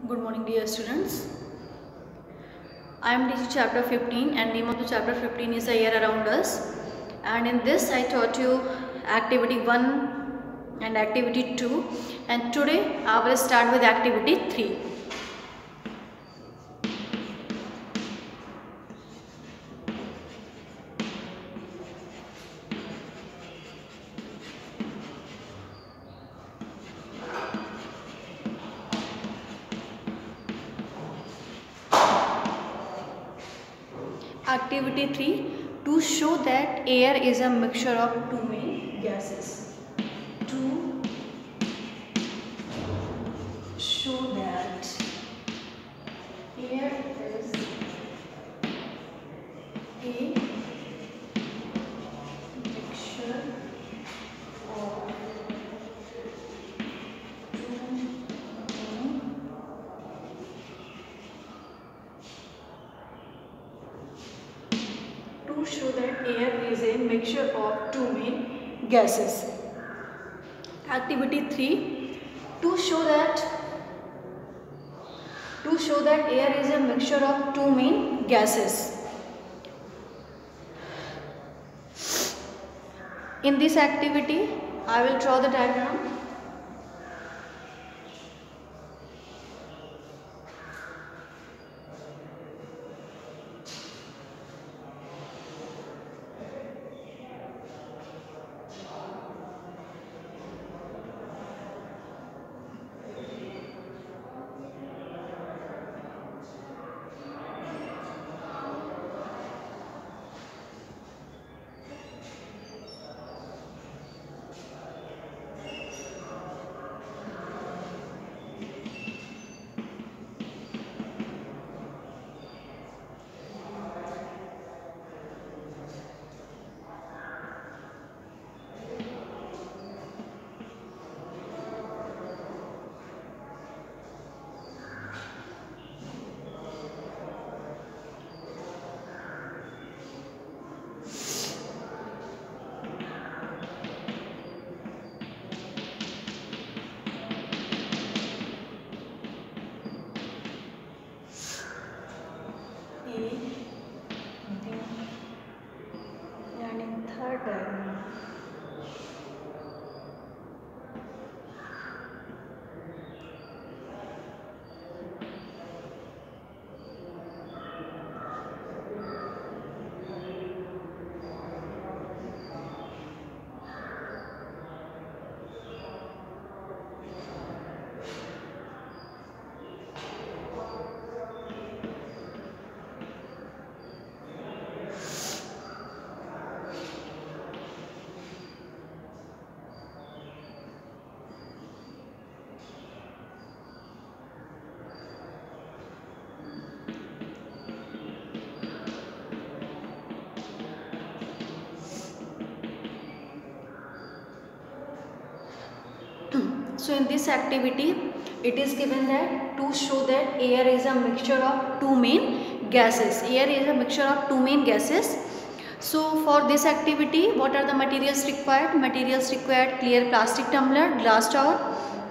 Good morning, dear students. I am teaching chapter 15 and name of the chapter 15 is The Year Around Us. And in this I taught you activity 1 and activity 2, and today I will start with activity 3. Activity 3, to show that air is a mixture of two main gases. To show that air is a mixture of to show that air is a mixture of two main gases. Activity 3, to show that air is a mixture of two main gases. In this activity, I will draw the diagram. And in third diagram, so in this activity, it is given that to show that air is a mixture of two main gases. Air is a mixture of two main gases. So for this activity, what are the materials required? Materials required: clear plastic tumbler, glass towel,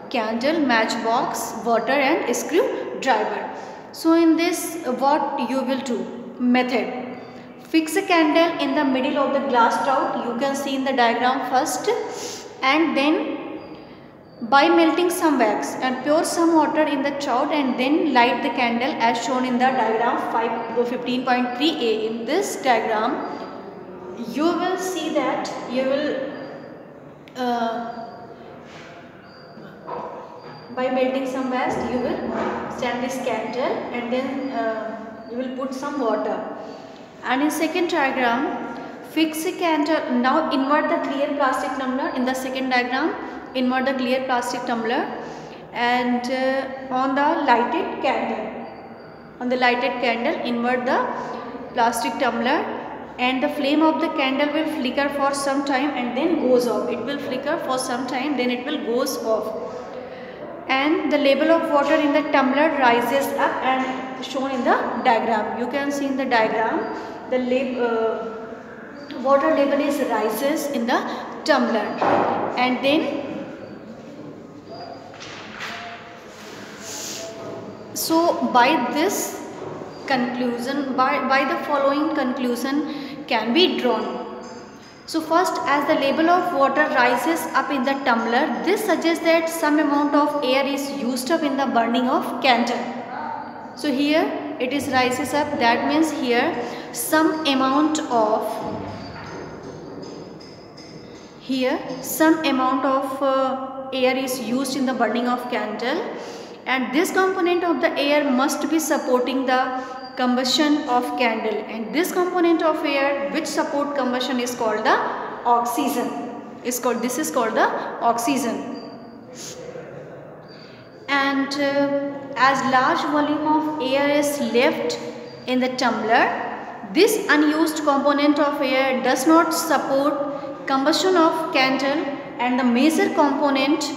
candle, matchbox, water and screwdriver. So in this, what you will do? Method: fix a candle in the middle of the glass towel. You can see in the diagram first, and then by melting some wax and pour some water in the trout and then light the candle as shown in the diagram 15.3a. In this diagram, you will see that you will by melting some wax, you will stand this candle and then you will put some water. And in second diagram, fix a candle. Now invert the clear plastic tumbler. In the second diagram, invert the clear plastic tumbler and on the lighted candle, invert the plastic tumbler, and the flame of the candle will flicker for some time and then goes off. It will flicker for some time, then it will goes off. And the level of water in the tumbler rises up and shown in the diagram. You can see in the diagram the water level is rises in the tumbler, and then So by this conclusion, by the following conclusion can be drawn. So first, as the level of water rises up in the tumbler, this suggests that some amount of air is used up in the burning of candle. So here it is rises up, that means here some amount of air is used in the burning of candle, and this component of the air must be supporting the combustion of candle, and this component of air which support combustion is called the oxygen. This is called the oxygen. And as large volume of air is left in the tumbler, this unused component of air does not support combustion of candle, and the major component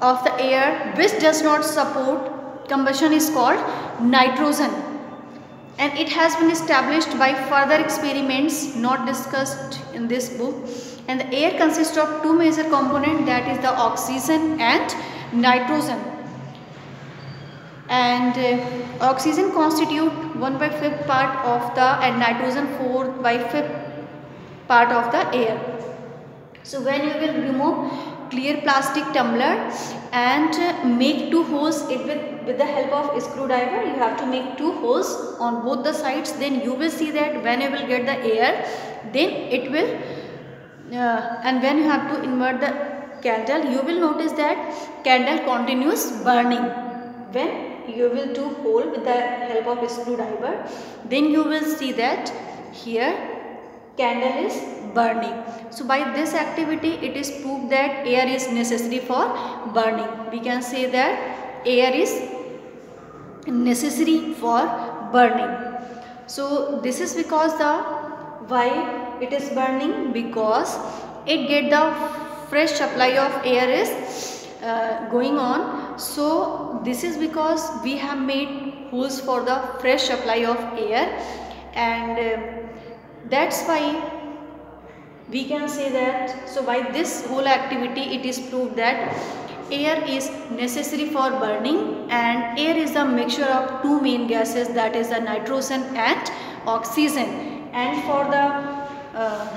of the air which does not support combustion is called nitrogen, and it has been established by further experiments not discussed in this book. And the air consists of two major components, that is the oxygen and nitrogen, and oxygen constitute 1/5 part of the, and nitrogen 4/5 part of the air. So when you will remove clear plastic tumbler and make two holes with the help of a screwdriver, you have to make two holes on both the sides, then you will see that when you will get the air, then it will and when you have to invert the candle, you will notice that candle continues burning. When you will do hole with the help of a screwdriver, then you will see that here candle is burning. So by this activity it is proved that air is necessary for burning. We can say that air is necessary for burning. So this is because the why it is burning, because it get the fresh supply of air is going on. So this is because we have made holes for the fresh supply of air, and that's why we can say that. So by this whole activity it is proved that air is necessary for burning, and air is a mixture of two main gases, that is the nitrogen and oxygen, and for the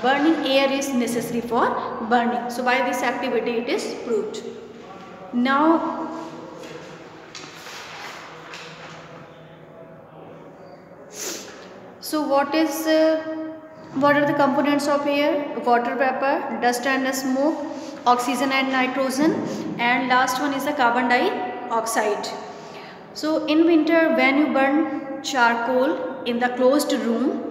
burning air is necessary for burning. So by this activity it is proved. Now so what are the components of air? Water vapor, dust and smoke, oxygen and nitrogen, and last one is the carbon dioxide. So in winter, when you burn charcoal in the closed room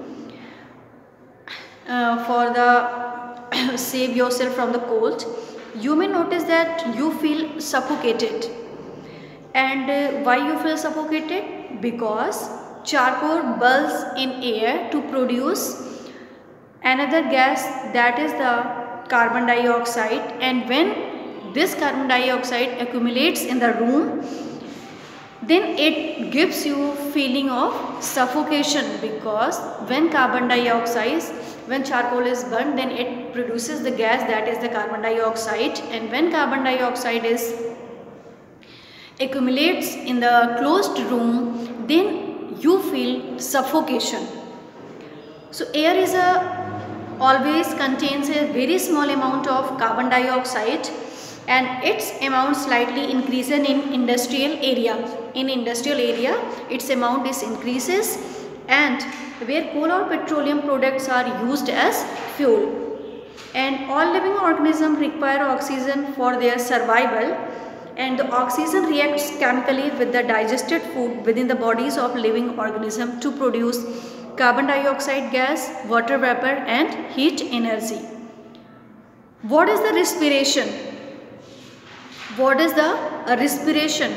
for the save yourself from the cold, you may notice that you feel suffocated. And why you feel suffocated? Because charcoal burns in air to produce another gas, that is the carbon dioxide, and when this carbon dioxide accumulates in the room, then it gives you feeling of suffocation, because when charcoal is burned, then it produces the gas, that is the carbon dioxide, and when carbon dioxide accumulates in the closed room, then you feel suffocation. So air is always contains a very small amount of carbon dioxide, and its amount slightly increases in industrial area. In industrial area its amount is increases, and where coal or petroleum products are used as fuel. And all living organisms require oxygen for their survival, and the oxygen reacts chemically with the digested food within the bodies of living organisms to produce carbon dioxide gas, water vapor, and heat energy. What is the respiration? What is the respiration?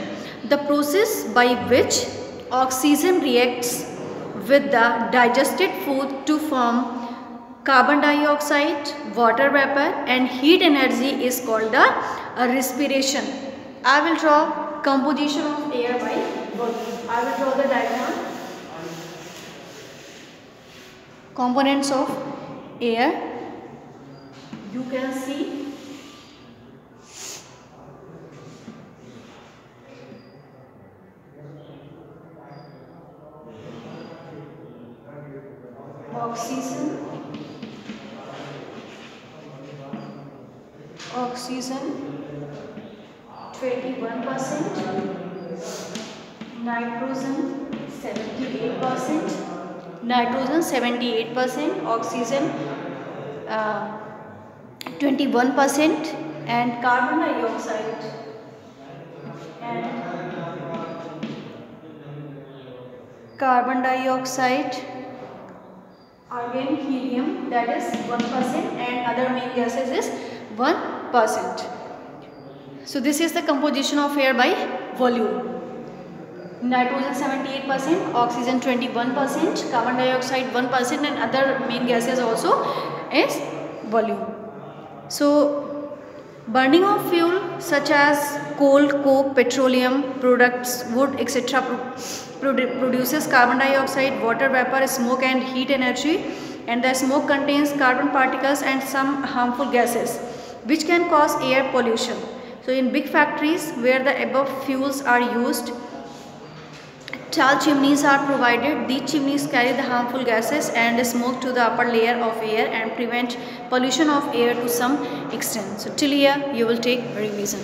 The process by which oxygen reacts with the digested food to form carbon dioxide, water vapor, and heat energy is called the respiration. I will draw composition of air by volume. I will draw the diagram. Components of air, you can see oxygen 21%, nitrogen 78%, oxygen 21%, and carbon dioxide again helium, that is 1%, and other main gases is 1%. So this is the composition of air by volume. Nitrogen 78%, oxygen 21%, carbon dioxide 1%, and other main gases also is volume. So burning of fuel such as coal, coke, petroleum products, wood, etc. produces carbon dioxide, water vapor, smoke and heat energy, and the smoke contains carbon particles and some harmful gases which can cause air pollution. So in big factories where the above fuels are used, tall chimneys are provided. These chimneys carry the harmful gases and smoke to the upper layer of air and prevent pollution of air to some extent. So till here you will take revision.